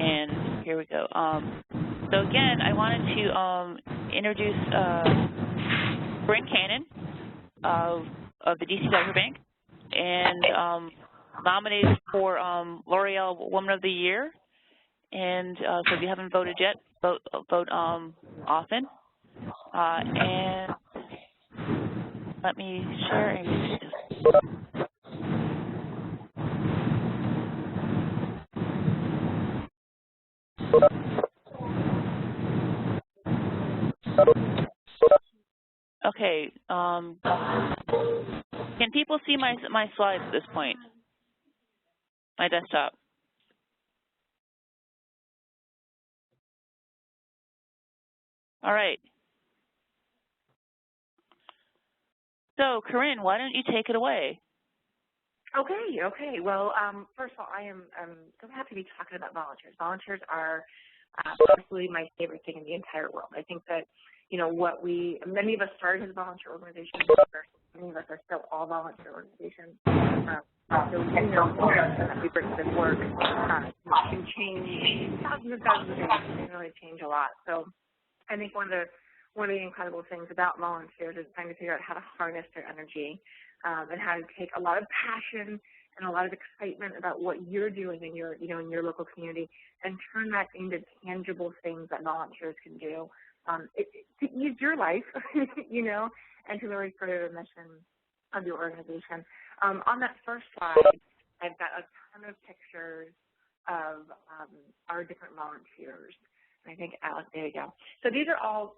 And here we go. So again, I wanted to introduce Corinne Cannon of the DC Diaper Bank, and nominated for L'Oreal Woman of the Year. And so if you haven't voted yet, vote often. And let me share. Okay. Can people see my slides at this point? My desktop. All right. So, Corinne, why don't you take it away? Okay. Well, first of all, I'm so happy to be talking about volunteers. Volunteers are absolutely my favorite thing in the entire world. I think that, you know, many of us started as volunteer organizations. Many of us are still all volunteer organizations. So we know that we bring this work can change thousands of things. It can really change a lot. So I think one of the incredible things about volunteers is trying to figure out how to harness their energy and how to take a lot of passion and a lot of excitement about what you're doing in your local community and turn that into tangible things that volunteers can do to ease your life, you know, and to really further the mission of your organization. On that first slide, I've got a ton of pictures of our different volunteers. I think, Alex, there you go. So these are all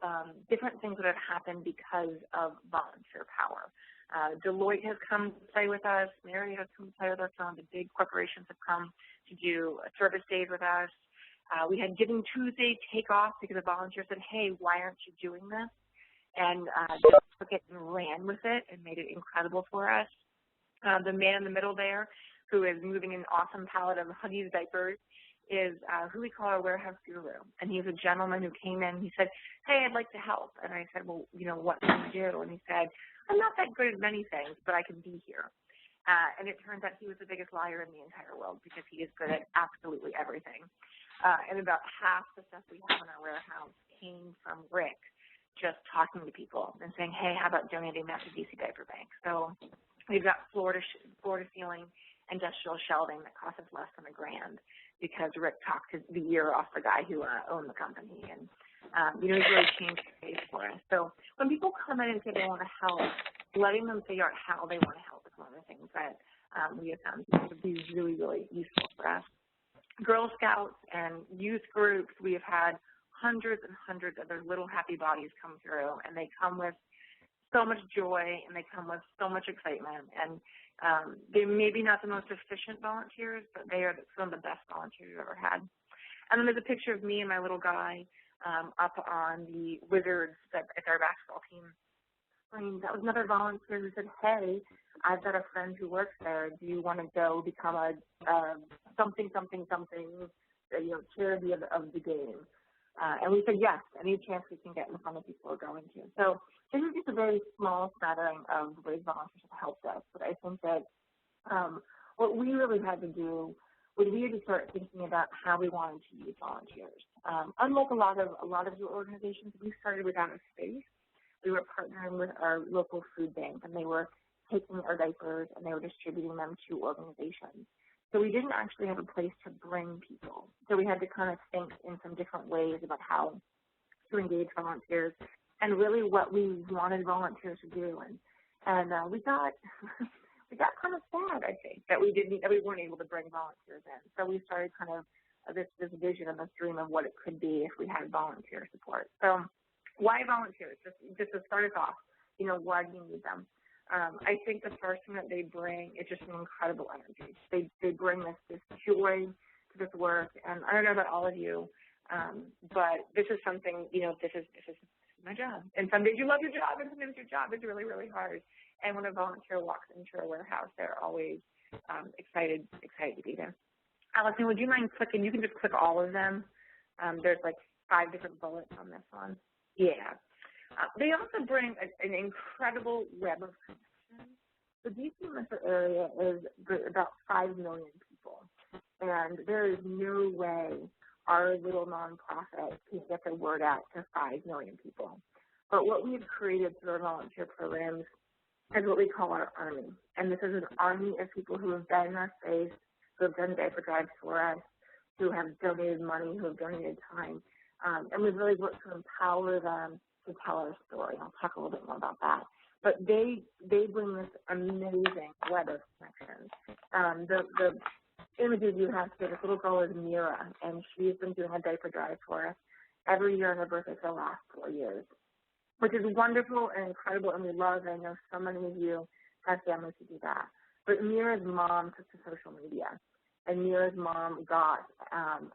different things that have happened because of volunteer power. Deloitte has come to play with us. Marriott has come to play with us. Some of the big corporations have come to do service days with us. We had Giving Tuesday take off because a volunteer said, hey, why aren't you doing this? And they took it and ran with it and made it incredible for us. The man in the middle there, who is moving an awesome pallet of Huggies diapers, is who we call our warehouse guru. And he's a gentleman who came in. He said, hey, I'd like to help. And I said, well, you know, what can you do? And he said, I'm not that good at many things, but I can be here. And it turns out he was the biggest liar in the entire world because he is good at absolutely everything. And about half the stuff we have in our warehouse came from Rick just talking to people and saying, hey, how about donating that to DC Diaper Bank? So we've got floor-to-ceiling industrial shelving that costs us less than $1,000 because Rick talked the ear off the guy who owned the company. And, you know, he's really changed the face for us. So when people come in and say they want to help, letting them figure out how they want to help is one of the things that we have found to be really, really useful for us. Girl Scouts and youth groups, we have had hundreds and hundreds of their little happy bodies come through, and they come with so much joy and they come with so much excitement. And they're maybe not the most efficient volunteers, but they are some of the best volunteers we've ever had. And then there's a picture of me and my little guy up on the Wizards at our basketball team. That was another volunteer who said, hey, I've got a friend who works there. Do you want to go become a something, you know, charity of the game? And we said, yes, any chance we can get in front of people we're going to. So this is just a very small smattering of the ways volunteers have helped us. But I think that what we really had to do was we had to start thinking about how we wanted to use volunteers. Unlike a lot of your organizations, we started without a space. We were partnering with our local food bank, and they were taking our diapers and they were distributing them to organizations. So we didn't actually have a place to bring people. So we had to kind of think in some different ways about how to engage volunteers and really what we wanted volunteers to do. And we got kind of sad, I think, that we weren't able to bring volunteers in. So we started kind of this vision and this dream of what it could be if we had volunteer support. So why volunteers? Just to start us off, you know, why do you need them? I think the first thing that they bring is just an incredible energy. They bring this joy to this work, and I don't know about all of you, but this is something, you know, this is my job. And some days you love your job, and some days your job is really, really hard. And when a volunteer walks into a warehouse, they're always excited to be there. Allison, would you mind clicking? You can just click all of them. There's like 5 different bullets on this one. Yeah. They also bring an incredible web of connections. The DC metro area is about 5 million people, and there is no way our little nonprofit can get the word out to 5 million people. But what we've created through our volunteer programs is what we call our army. And this is an army of people who have been in our space, who have done diaper drives for us, who have donated money, who have donated time. And we've really worked to empower them to tell our story. I'll talk a little bit more about that. But they bring this amazing web of connections. The images you have here, this little girl is Mira, and she's been doing a diaper drive for us every year on her birthday for the last 4 years, which is wonderful and incredible, and we love it. I know so many of you have families who do that. But Mira's mom took to social media, and Mira's mom got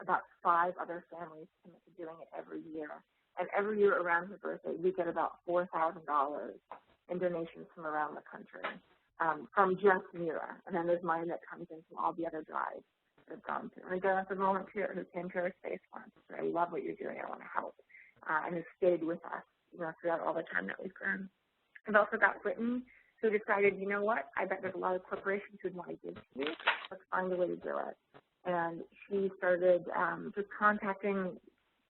about 5 other families to commit to doing it every year. And every year around her birthday, we get about $4,000 in donations from around the country, from just Mira. And then there's money that comes in from all the other drives that have gone through. And again, that's a volunteer who came to our space once and said, I love what you're doing, I want to help, and has stayed with us, throughout all the time that we've grown. We've also got Brittany, who decided, you know what, I bet there's a lot of corporations who'd want to give to you. Let's find a way to do it. And she started just contacting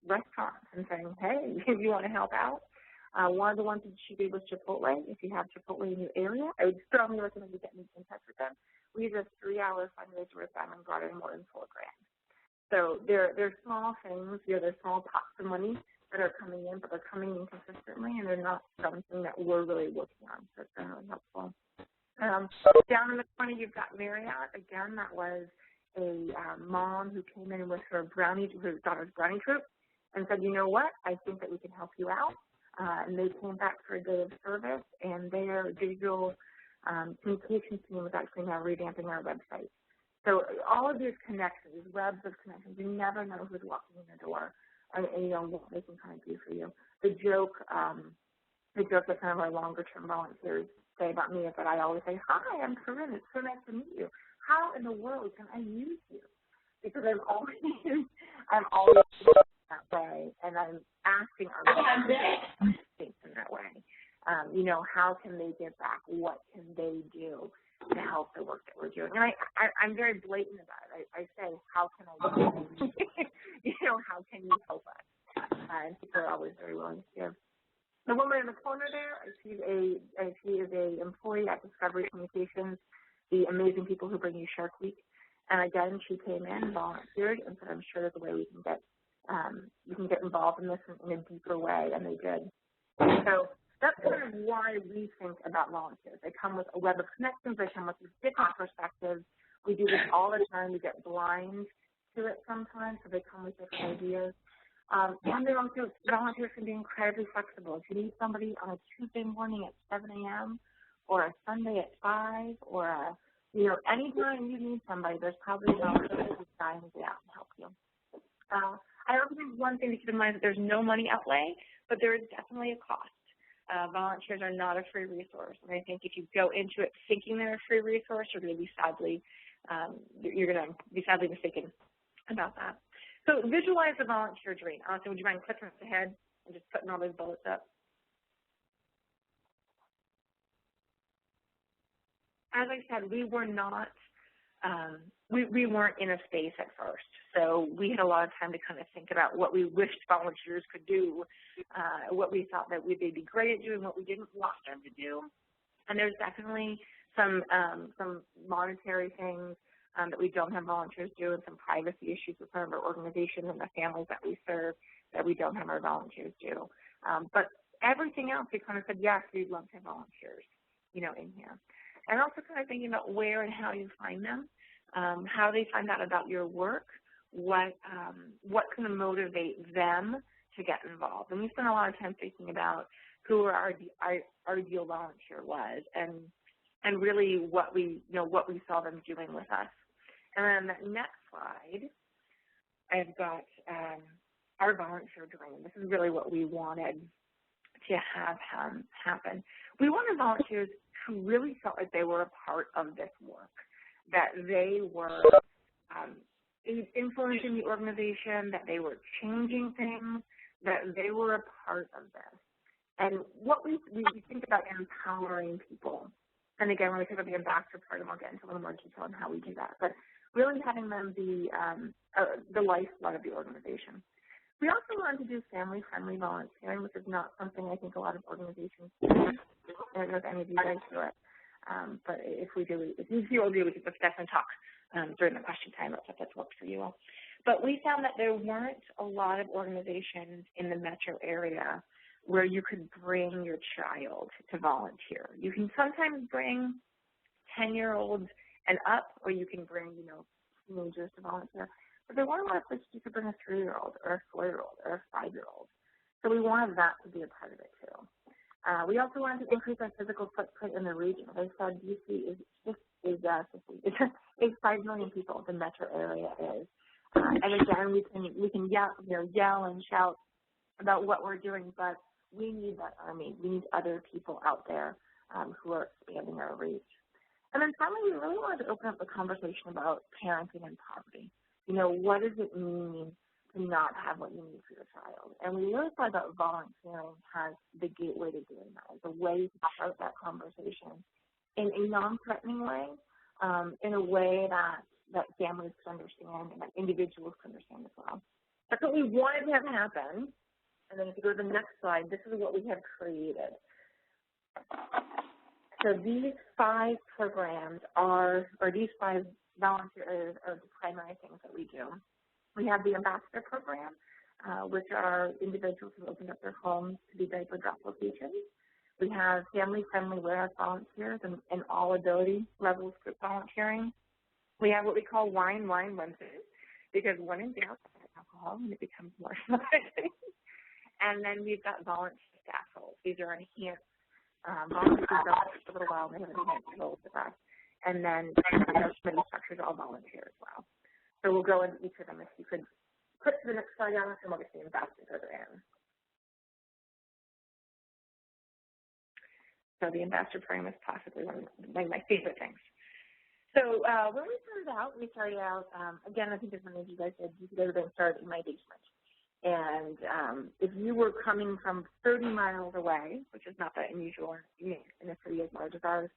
restaurants and saying, hey, if you want to help out. One of the ones that she did was Chipotle. If you have Chipotle in your area, I would strongly recommend you getting in touch with them. We did a 3-hour fundraiser with them and brought in more than $4,000. So they're small things, they're small pots of money that are coming in, but they're coming in consistently, and they're not something that we're really working on. So it's been really helpful. Down in the corner, you've got Marriott. Again, that was a mom who came in with her daughter's brownie troop and said, you know what, I think that we can help you out. And they came back for a day of service, and their digital communications team was actually now revamping our website. So all of these connections, these webs of connections, you never know who's walking in the door and what they can kind of do for you. The joke that some of our longer-term volunteers say about me is that I always say, hi, I'm Corinne. It's so nice to meet you. How in the world can I use you? Because I'm always that way, and I'm asking our volunteers in that way. How can they give back? What can they do to help the work that we're doing? And I'm very blatant about it. I say, how can I do it? How can you help us? And people are always very willing to give. The woman in the corner there, she is a employee at Discovery Communications, the amazing people who bring you Shark Week. And again, she came in, volunteered, and said, I'm sure there's a way we can get involved in this in a deeper way, and they did. So that's kind of why we think about volunteers. They come with a web of connections. They come with different perspectives. We do this all the time. We get blind to it sometimes, so they come with different ideas. And they also, volunteers can be incredibly flexible. If you need somebody on a Tuesday morning at 7 a.m. or a Sunday at 5 or, anytime you need somebody, there's probably a volunteer who's trying to get out and help you. I also think one thing to keep in mind is that there's no money outlay, but there is definitely a cost. Volunteers are not a free resource, and I think if you go into it thinking they're a free resource, you're going to be sadly mistaken about that. So visualize the volunteer dream. Allison, would you mind clicking ahead and just putting all those bullets up? As I said, we were not. We weren't in a space at first, so we had a lot of time to kind of think about what we wished volunteers could do, what we thought that they'd be great at doing, what we didn't want them to do. And there's definitely some monetary things that we don't have volunteers do, and some privacy issues with some of our organizations and the families that we serve that we don't have our volunteers do. But everything else, we kind of said, yes, we'd love to have volunteers, in here. And also kind of thinking about where and how you find them, how they find out about your work, what can motivate them to get involved. And we spent a lot of time thinking about who our ideal volunteer was, and really what we saw them doing with us. And then on that next slide, I've got our volunteer dream. This is really what we wanted to have happen. We wanted volunteers who really felt like they were a part of this work, that they were influencing the organization, that they were changing things, that they were a part of this. And what we think about empowering people, and again, when we talk about the ambassador part, and I'll get into a little more detail on how we do that, but really having them be the lifeblood of the organization. We also wanted to do family-friendly volunteering, which is not something I think a lot of organizations do. I don't know if any of you guys do it, but if you all do, we could definitely talk during the question time if that's worked for you all. But we found that there weren't a lot of organizations in the metro area where you could bring your child to volunteer. You can sometimes bring 10-year-olds and up, or you can bring, teenagers to volunteer. But there weren't a lot of places you could bring a 3-year-old or a 4-year-old or a 5-year-old. So we wanted that to be a part of it too. We also wanted to increase our physical footprint in the region. As I said, DC is 5 million people. The metro area is, and again, we can yell and shout about what we're doing, but we need that army. We need other people out there who are expanding our reach. And then finally, we really wanted to open up the conversation about parenting and poverty. What does it mean to not have what you need for your child? And we really thought that volunteering has the gateway to doing that, as a way to start that conversation in a non-threatening way, in a way that families can understand and that individuals can understand as well. That's what we wanted to have happen. And then if you go to the next slide, this is what we have created. So these 5 programs these 5 volunteer areas are the primary things that we do. We have the ambassador program, which are individuals who opened up their homes to be diaper drop locations. We have family-friendly warehouse volunteers and all ability levels group volunteering. We have what we call wine Wednesdays, because when in doubt, alcohol, and it becomes more exciting. And then we've got volunteer staff roles. These are enhanced volunteers for a little while, and they have enhanced roles with us. And then our committee structures all volunteer as well. So we'll go into each of them. If you could click to the next slide, Alice, and we'll get the ambassador program. So the ambassador program is possibly one of my favorite things. So when we started out, again, I think as many of you guys said, you could have started in my basement. And if you were coming from 30 miles away, which is not that unusual in a city as large as ours,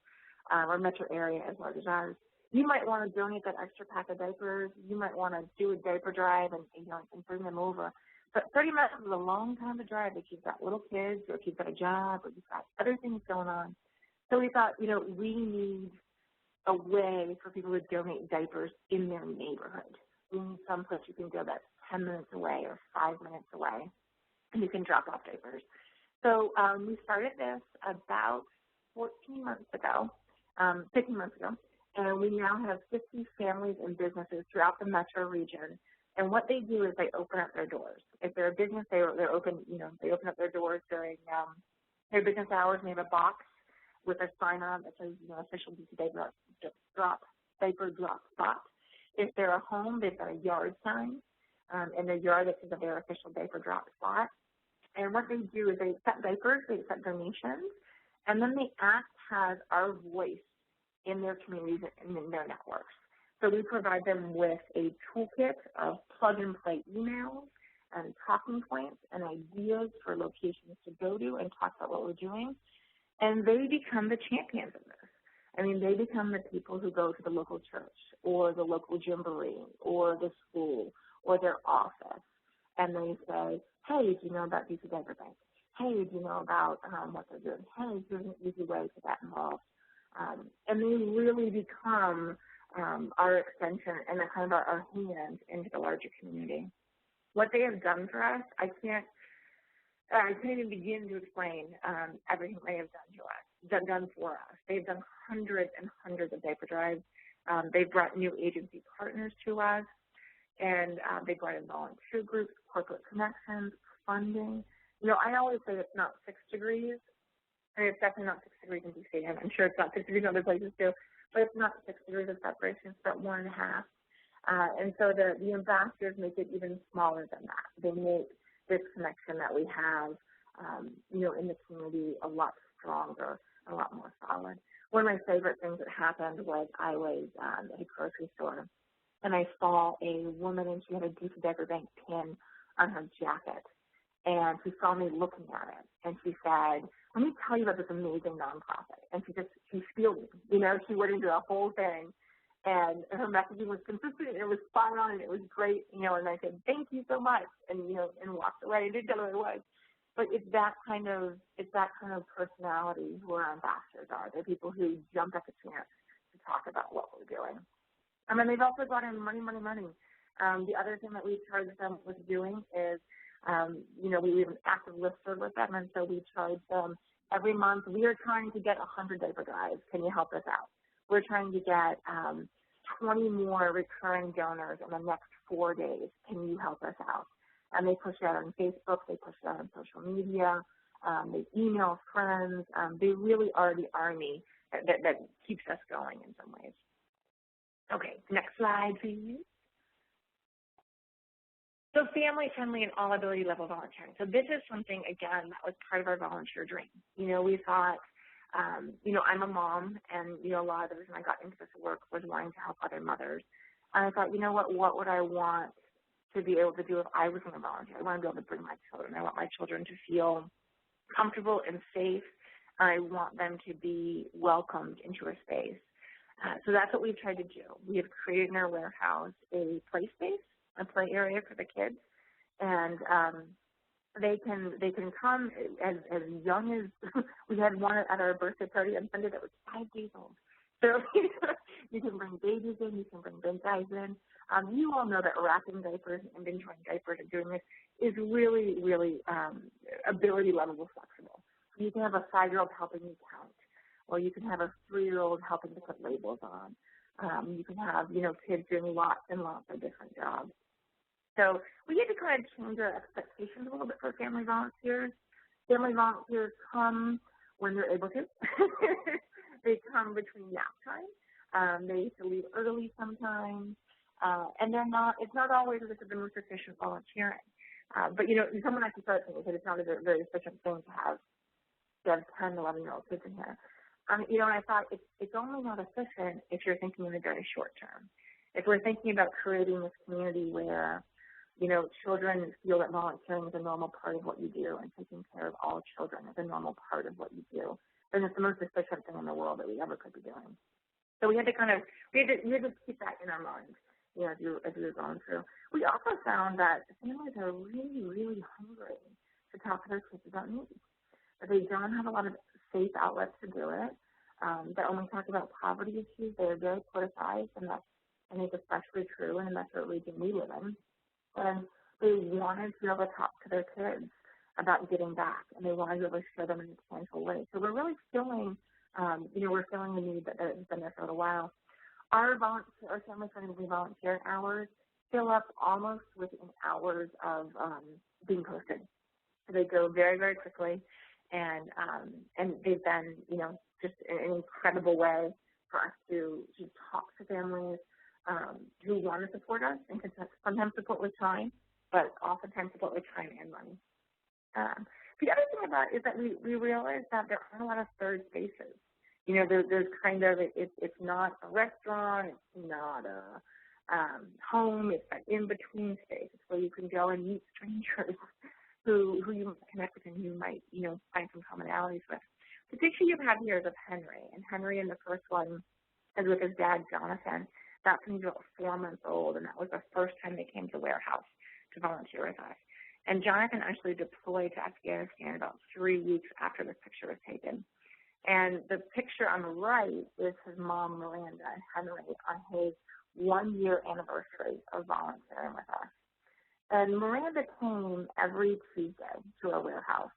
or metro area as large as ours, you might want to donate that extra pack of diapers. You might want to do a diaper drive and bring them over. But 30 miles is a long time to drive if you've got little kids or if you've got a job or you've got other things going on. So we thought, we need a way for people to donate diapers in their neighborhood. We need someplace you can go that's 10 minutes away or 5 minutes away, and you can drop off diapers. So we started this about 15 months ago, and we now have 50 families and businesses throughout the metro region. And what they do is they open up their doors. If they're a business, they open up their doors during their business hours, and they have a box with a sign on that says, official DC diaper drop spot. If they're a home, they've got a yard sign in their yard that says their official diaper drop spot. And what they do is they accept diapers, they accept donations, and then they act as our voice in their communities and in their networks. So we provide them with a toolkit of plug-and-play emails and talking points and ideas for locations to go to and talk about what we're doing. And they become the champions of this. I mean, they become the people who go to the local church or the local jamboree or the school or their office, and they say, hey, do you know about DC Diaper Bank? Hey, do you know about what they're doing? Hey, here's an easy way to get involved. And they really become our extension and kind of our hand into the larger community. What they have done for us, I can't even begin to explain everything they have done for us. They've done hundreds and hundreds of diaper drives. They've brought new agency partners to us, and they brought in volunteer groups, corporate connections, funding. I always say it's not 6 degrees. I mean, it's definitely not 6 degrees in DC. I'm sure it's not 6 degrees in other places too, but it's not 6 degrees of separation. It's about 1.5. And so the ambassadors make it even smaller than that. They make this connection that we have, in the community a lot stronger, a lot more solid. One of my favorite things that happened was I was at a grocery store, and I saw a woman, and she had a DC Diaper Bank pin on her jacket. And she saw me looking at it, and she said, let me tell you about this amazing nonprofit. And she spielded me. She went into a whole thing. And her messaging was consistent, and it was spot on, and it was great, and I said, thank you so much, and, and walked away and didn't tell her who it was. But it's that kind of personality who our ambassadors are. They're people who jump at the chance to talk about what we're doing. And then they've also brought in money. The other thing that we charge them with doing is, we have an active listserv with them, and so we charge them every month. We are trying to get 100 diaper drives. Can you help us out? We're trying to get 20 more recurring donors in the next 4 days. Can you help us out? And they push it out on Facebook. They push it out on social media. They email friends. They really are the army that keeps us going in some ways. Okay, next slide, please. So family-friendly and all-ability level volunteering. So this is something, again, that was part of our volunteer dream. We thought, I'm a mom, and, a lot of the reason I got into this work was wanting to help other mothers. And I thought, what would I want to be able to do if I was going to volunteer? I want to be able to bring my children. I want my children to feel comfortable and safe. I want them to be welcomed into a space. So that's what we've tried to do. We have created in our warehouse a play space, a play area for the kids, and they can come as young as we had one at our birthday party on Sunday that was 5 days old. So you can bring babies in, you can bring big guys in. You all know that wrapping diapers and inventorying diapers and doing this is really, really ability level flexible. You can have a 5-year-old helping you count, or you can have a 3-year-old helping to put labels on. You can have, kids doing lots and lots of different jobs. So we had to kind of change our expectations a little bit for family volunteers. Family volunteers come when they're able to. They come between nap time. They used to leave early sometimes. And it's not always the most efficient volunteering. But, someone actually started saying that it's not a very efficient thing to have 10, 11-year-old kids in here. And I thought it's only not efficient if you're thinking in the very short term. If we're thinking about creating this community where, children feel that volunteering is a normal part of what you do, and taking care of all children is a normal part of what you do, then it's the most efficient thing in the world that we ever could be doing. So we had to we had to keep that in our minds, as we were going through. We also found that families are really, really hungry to talk to their kids about needs. But they don't have a lot of safe outlets to do it. That when we talk about poverty issues, they're very politicized, and that's, I think, especially true in the metro region we live in. And they wanted to be able to talk to their kids about giving back, and they wanted to be able to show them in a tangible way. So we're really filling, we're filling the need that has been there for a while. Our family-friendly volunteer hours fill up almost within hours of being posted. So they go very, very quickly, and they've been, just an incredible way for us to talk to families who want to support us and can sometimes support with time, but oftentimes support with time and money. The other thing about it is that we realize that there aren't a lot of third spaces. There's kind of, it's not a restaurant, it's not a home, it's an in-between space. It's where you can go and meet strangers who you might connect with and you might, find some commonalities with. The picture you have here is of Henry, and Henry in the first one is with his dad, Jonathan. That's when he was about 4 months old, and that was the first time they came to Warehouse to volunteer with us. And Jonathan actually deployed to Afghanistan about 3 weeks after this picture was taken. And the picture on the right is his mom, Miranda, and Henry on his 1-year anniversary of volunteering with us. And Miranda came every Tuesday to our warehouse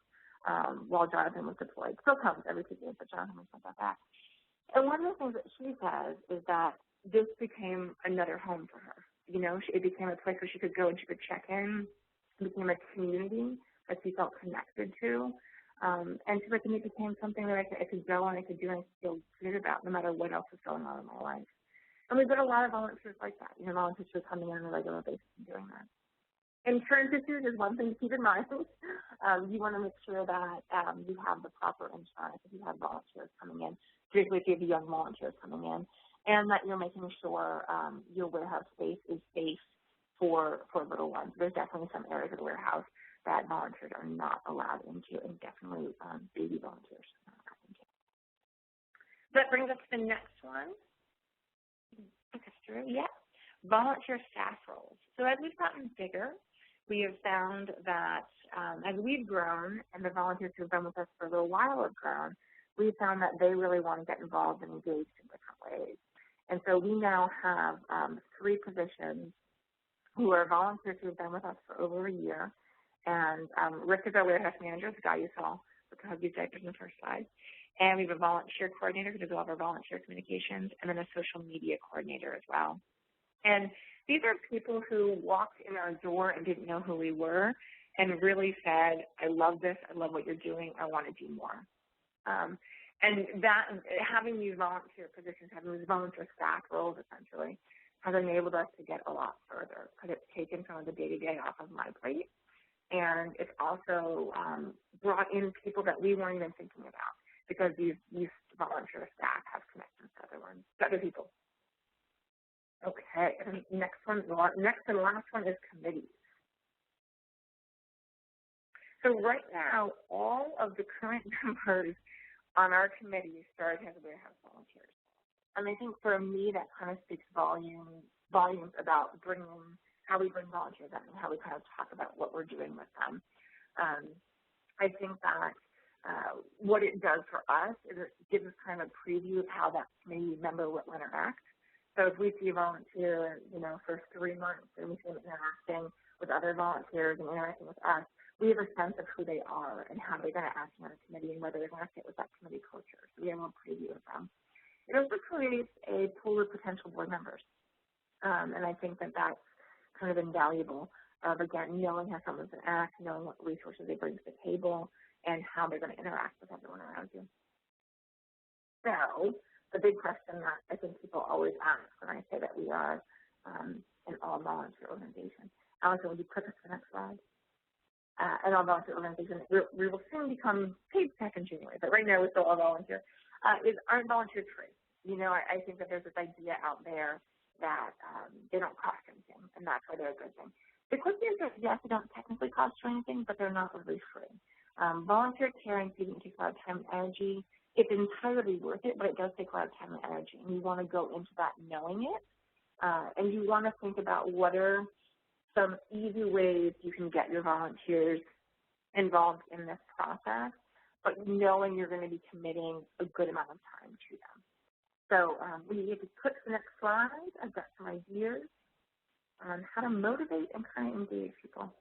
while Jonathan was deployed. Still comes every Tuesday, but Jonathan was sent back. And one of the things that she says is that this became another home for her. It became a place where she could go and she could check in. It became a community that she felt connected to. And so it became something that I could go and I could do and feel good about no matter what else was going on in my life. And we've got a lot of volunteers like that, volunteers who are coming in on a regular basis and doing that. And parentheses is one thing to keep in mind. You want to make sure that you have the proper insurance if you have volunteers coming in, particularly if you have young volunteers coming in, and that you're making sure your warehouse space is safe for little ones. There's definitely some areas of the warehouse that volunteers are not allowed into, and definitely baby volunteers are not allowed into. So that brings us to the next one. Yeah. Volunteer staff roles. So as we've gotten bigger, we have found that as we've grown and the volunteers who have been with us for a little while have grown, we found that they really want to get involved and engaged in different ways. And so we now have 3 positions who are volunteers who have been with us for over a year. And Rick is our warehouse manager, the guy you saw with the Huggies diapers in the first slide. And we have a volunteer coordinator who does all of our volunteer communications, and then a social media coordinator as well. And these are people who walked in our door and didn't know who we were and really said, I love this, I love what you're doing, I want to do more. And that, having these volunteer positions, having these volunteer staff roles essentially, has enabled us to get a lot further because it's taken some of the day-to-day off of my plate. And it's also brought in people that we weren't even thinking about because these volunteer staff have connections to other people. Okay, and next and last one is committees. So right now, all of the current members on our committee started as warehouse volunteers. And I think for me, that kind of speaks volumes about how we bring volunteers in and how we kind of talk about what we're doing with them. I think that what it does for us is it gives us kind of a preview of how that committee member will interact. So if we see a volunteer, for 3 months and we see them interacting with other volunteers and interacting with us, we have a sense of who they are and how they're going to act on a committee and whether they're going to fit with that committee culture. So we have a preview of them. It also creates a pool of potential board members. And I think that that's kind of invaluable of, again, knowing how someone's going to act, knowing what resources they bring to the table, and how they're going to interact with everyone around you. So the big question that I think people always ask when I say that we are an all-volunteer organization. Allison, would you click us to the next slide? An all-volunteer organization. We will soon become paid staff in January, but right now we're still all-volunteer. Aren't volunteers free? I think that there's this idea out there that they don't cost anything, and that's why they're a good thing. The quick answer is yes, they don't technically cost you anything, but they're not really free. Volunteer care and feeding takes a lot of time and energy. It's entirely worth it, but it does take a lot of time and energy, and you want to go into that knowing it, and you want to think about what are some easy ways you can get your volunteers involved in this process, but knowing you're going to be committing a good amount of time to them. So we need to click the next slide. I've got some ideas on how to motivate and kind of engage people.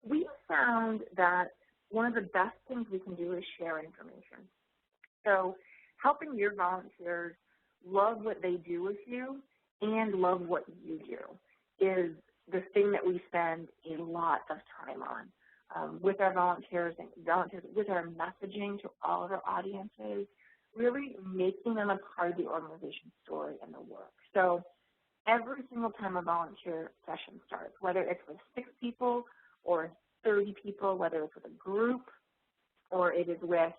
We found that one of the best things we can do is share information. So helping your volunteers love what they do with you and love what you do is the thing that we spend a lot of time on with our volunteers, with our messaging to all of our audiences, really making them a part of the organization story and the work. So every single time a volunteer session starts, whether it's with 6 people or 30 people, whether it's with a group or it is with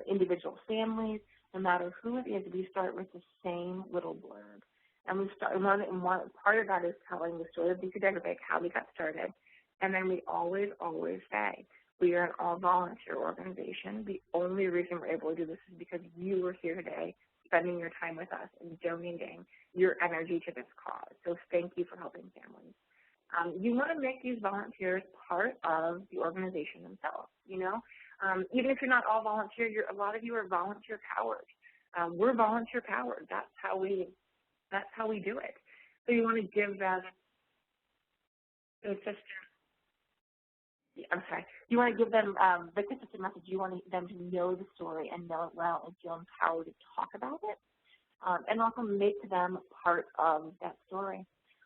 individual families, no matter who it is, we start with the same little blurb. And we start, one part of that is telling the story of DC Dagger Bank, how we got started. And then we always say, we are an all-volunteer organization. The only reason we're able to do this is because you were here today, spending your time with us and donating your energy to this cause. So thank you for helping families. You want to make these volunteers part of the organization themselves, even if you're not all volunteer, a lot of you are volunteer powered. We're volunteer powered. That's how we do it. So you want to give them you want to give them the consistent message. You want them to know the story and know it well and feel empowered to talk about it, and also make them part of that story.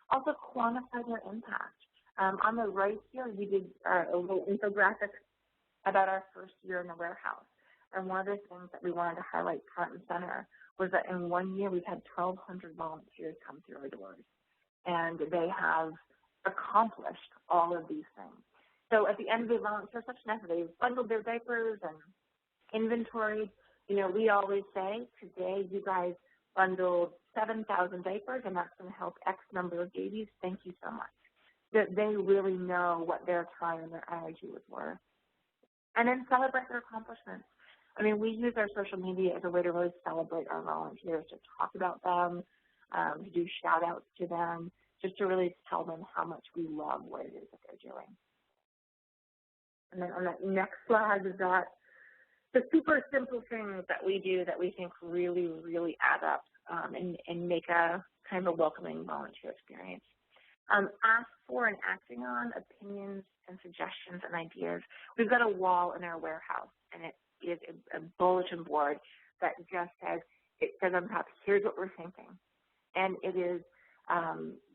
Also quantify their impact. On the right here, we did a little infographic about our first year in the warehouse. And one of the things that we wanted to highlight front and center was that in 1 year, we've had 1,200 volunteers come through our doors. And they have accomplished all of these things. So at the end of the volunteer session, after they've bundled their diapers and inventoried, we always say, today you guys bundled 7,000 diapers, and that's going to help X number of babies. Thank you so much. That they really know what their time and their energy was worth. And then celebrate their accomplishments. I mean, we use our social media as a way to really celebrate our volunteers, to talk about them, to do shout outs to them, just to really tell them how much we love what it is that they're doing. And then on that next slide, we've got the super simple things that we do that we think really, really add up and make a kind of a welcoming volunteer experience. Ask for and acting on opinions and suggestions and ideas. We've got a wall in our warehouse, and it is a bulletin board that just says, it says on top, here's what we're thinking. And it is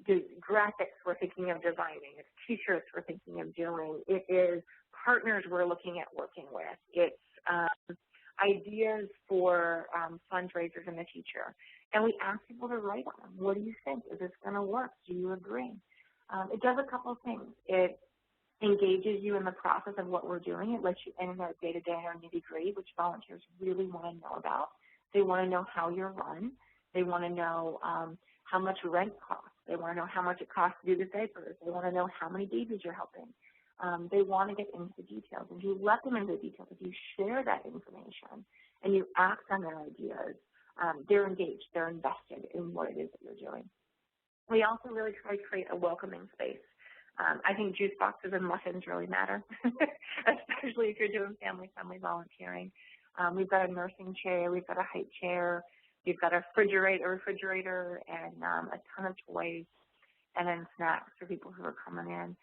the graphics we're thinking of designing. It's T-shirts we're thinking of doing. It is partners we're looking at working with. It's ideas for fundraisers in the future. And we ask people to write on them. What do you think? Is this going to work? Do you agree? It does a couple of things. It engages you in the process of what we're doing. It lets you in our day-to-day and our nitty-gritty, which volunteers really want to know about. They want to know how you're run. They want to know how much rent costs. They want to know how much it costs to do the diapers. They want to know how many babies you're helping. They want to get into the details. If you let them into the details, if you share that information and you act on their ideas, they're engaged. They're invested in what it is that you're doing. We also really try to create a welcoming space. I think juice boxes and muffins really matter, especially if you're doing family-friendly volunteering. We've got a nursing chair. We've got a height chair. We've got a refrigerator and a ton of toys, and then snacks for people who are coming in.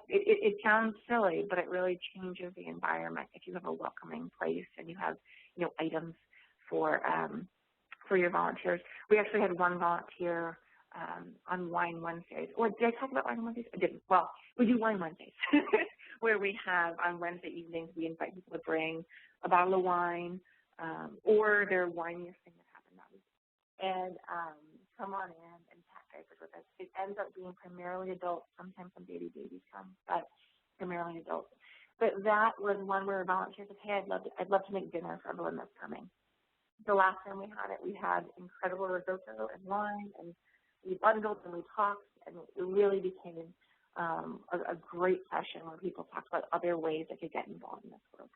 It sounds silly, but it really changes the environment if you have a welcoming place and you have, items for your volunteers. We actually had one volunteer on Wine Wednesdays. Or did I talk about Wine Wednesdays? I didn't. Well, we do Wine Wednesdays, where we have on Wednesday evenings we invite people to bring a bottle of wine or their winiest thing that happened that week, and come on in and pack diapers with us. It ends up being primarily adults. Sometimes some babies come, but primarily adults. But that was one where volunteers said, hey, I'd love to make dinner for everyone that's coming. The last time we had incredible risotto and wine, and we bundled and we talked, and it really became a great session where people talked about other ways they could get involved in this work.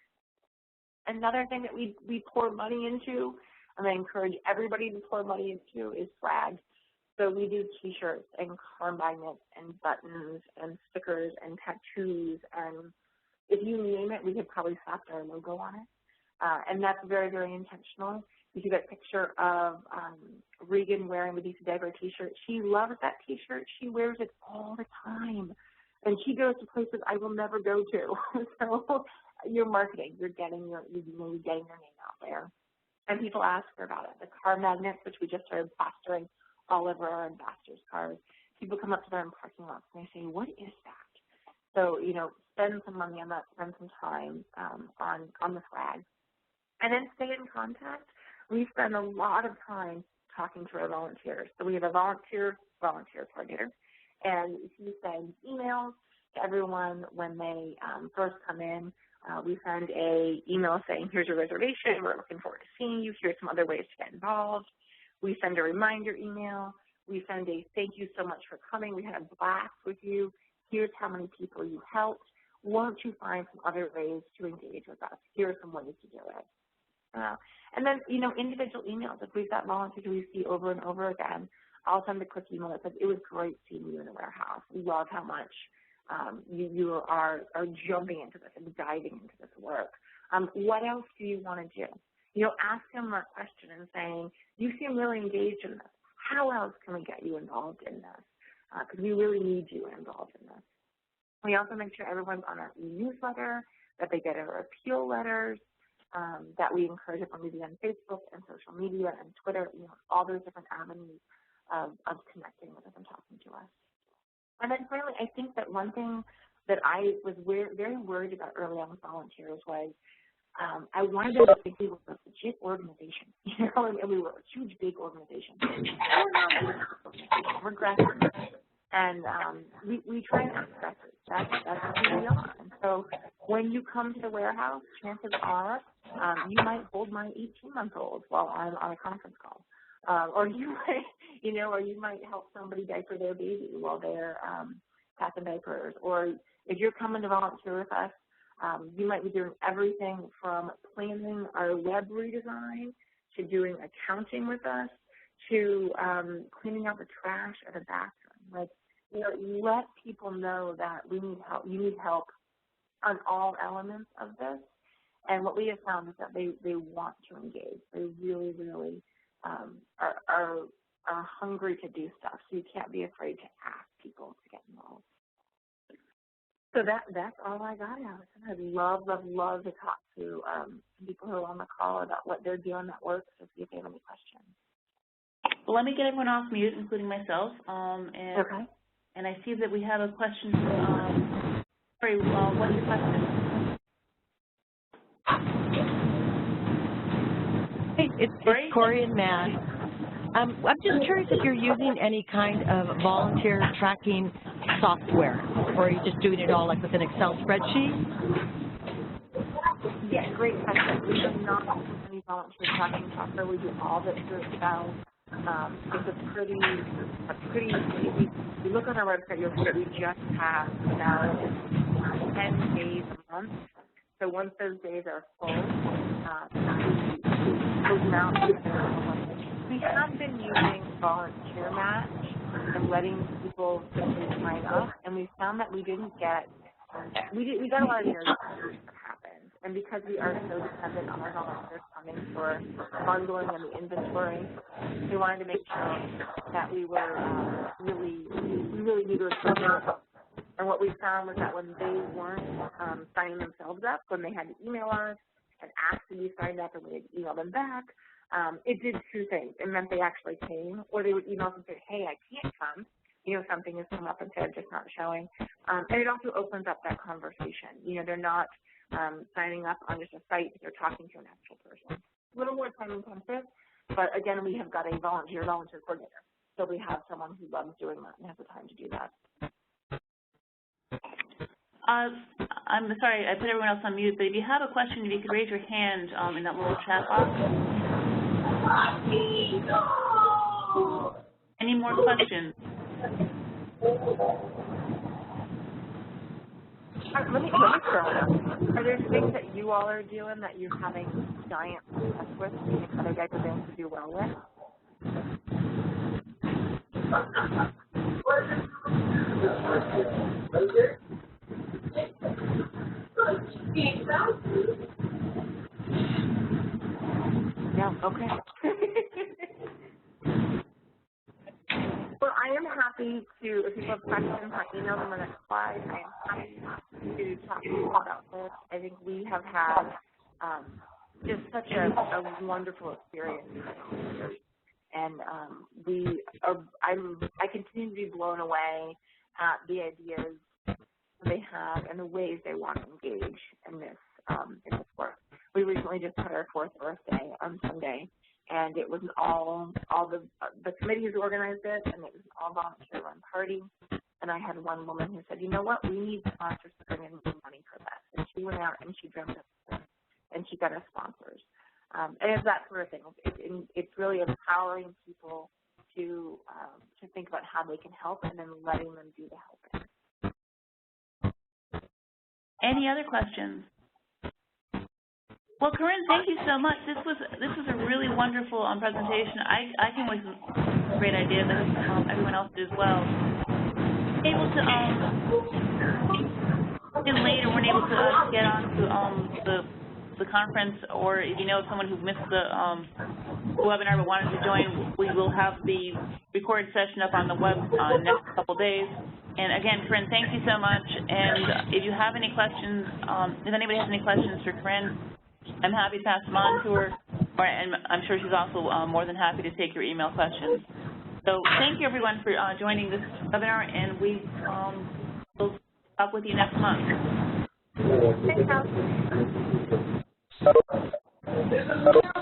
Another thing that we pour money into, and I encourage everybody to pour money into, is swag. So we do T-shirts and car magnets and buttons and stickers and tattoos, and if you name it, we could probably slap our logo on it. And that's very, very intentional. You see that picture of Regan wearing the DC Diaper T-shirt. She loves that T-shirt. She wears it all the time. And she goes to places I will never go to. So you're marketing. You're getting your name out there. And people ask her about it. The car magnets, which we just started plastering all over our ambassadors' cars. People come up to them in parking lots and they say, what is that? So, spend some money on that, spend some time on the swag. And then stay in contact. We spend a lot of time talking to our volunteers. So we have a volunteer coordinator, and he sends emails to everyone when they first come in. We send an email saying, here's your reservation. We're looking forward to seeing you. Here's some other ways to get involved. We send a reminder email. We send a thank you so much for coming. We had a blast with you. Here's how many people you helped. Won't you find some other ways to engage with us? Here are some ways to do it. And then, individual emails. If we've got volunteers we see over and over again, I'll send a quick email that says, it was great seeing you in the warehouse. We love how much you are jumping into this and diving into this work. What else do you want to do? Ask them that question and saying, you seem really engaged in this. How else can we get you involved in this? Because we really need you involved in this. We also make sure everyone's on our e-newsletter, that they get our appeal letters, that we encourage them to be on Facebook and social media and Twitter, all those different avenues of connecting with us and talking to us. And then finally, I think that one thing that I was very worried about early on with volunteers was I wanted them to think we were a legit organization, and we were a huge, big organization. We're grassroots. And we try and act aggressive. That's who we are. And so when you come to the warehouse, chances are you might hold my 18-month-old while I'm on a conference call, or you might help somebody diaper their baby while they're packing diapers. Or if you're coming to volunteer with us, You might be doing everything from planning our web redesign to doing accounting with us to cleaning out the trash at the bathroom. Like, you know, let people know that we need help. You need help on all elements of this. And what we have found is that they want to engage. They really, really are hungry to do stuff. So you can't be afraid to ask people to get involved. So that's all I got, Allison. I'd love to talk to people who are on the call about what they're doing that works, or see if they have any questions. Well, let me get everyone off mute, including myself. Okay. And I see that we have a question. Sorry, what's your question? Hey, it's Corey and Matt. I'm just curious if you're using any kind of volunteer tracking software, or are you just doing it all like with an Excel spreadsheet? Yeah, great question. We do not use any volunteer tracking software. We do all of it through Excel. It's a pretty easy. If you look on our website, you'll see that we just have about 10 days a month. So once those days are full, we close them out. We have been using Volunteer Match and letting people simply sign up, and we found that we didn't get, we got a lot of errors that happened. And because we are so dependent on our volunteers coming for bundling and the inventory, we wanted to make sure that we were we really knew those people. And what we found was that when they weren't signing themselves up, when they had to email us and ask to be signed up and we had to email them back, it did two things. It meant they actually came, or they would email us and say, hey, I can't come. You know, something has come up instead of just not showing. And it also opens up that conversation. You know, they're not signing up on just a site, they're talking to an actual person. A little more time intensive, but again, we have got a volunteer coordinator. So we have someone who loves doing that and has the time to do that. I'm sorry, I put everyone else on mute, but if you have a question, if you could raise your hand in that little chat box. Any more questions? Let me start. Are there things that you all are doing that you're having giant success with, and you think other guys are going to do well with? Yeah, okay. Well, I am happy to, if people have questions, I email them on the next slide. I am happy to talk to you about this. I think we have had just such a wonderful experience. And I continue to be blown away at the ideas they have and the ways they want to engage in this work. We recently just had our 4th birthday on Sunday, and it was all the committees organized it, and it was an all volunteer-run party. And I had one woman who said, you know what, we need sponsors to bring in money for this. And she went out and she dreamt up this, and she got us sponsors. And it's that sort of thing. It's really empowering people to think about how they can help, and then letting them do the helping. Any other questions? Well, Corinne, thank you so much. This was a really wonderful presentation. I came with some great ideas. I hope everyone else did as well. Able to later, weren't able to get on to the conference, or if you know someone who missed the webinar but wanted to join, we will have the recorded session up on the web in the next couple days. And again, Corinne, thank you so much. And if you have any questions, if anybody has any questions for Corinne, I'm happy to pass them on to her, and I'm sure she's also more than happy to take your email questions. So thank you, everyone, for joining this webinar, and we will talk with you next month. Thanks, Al.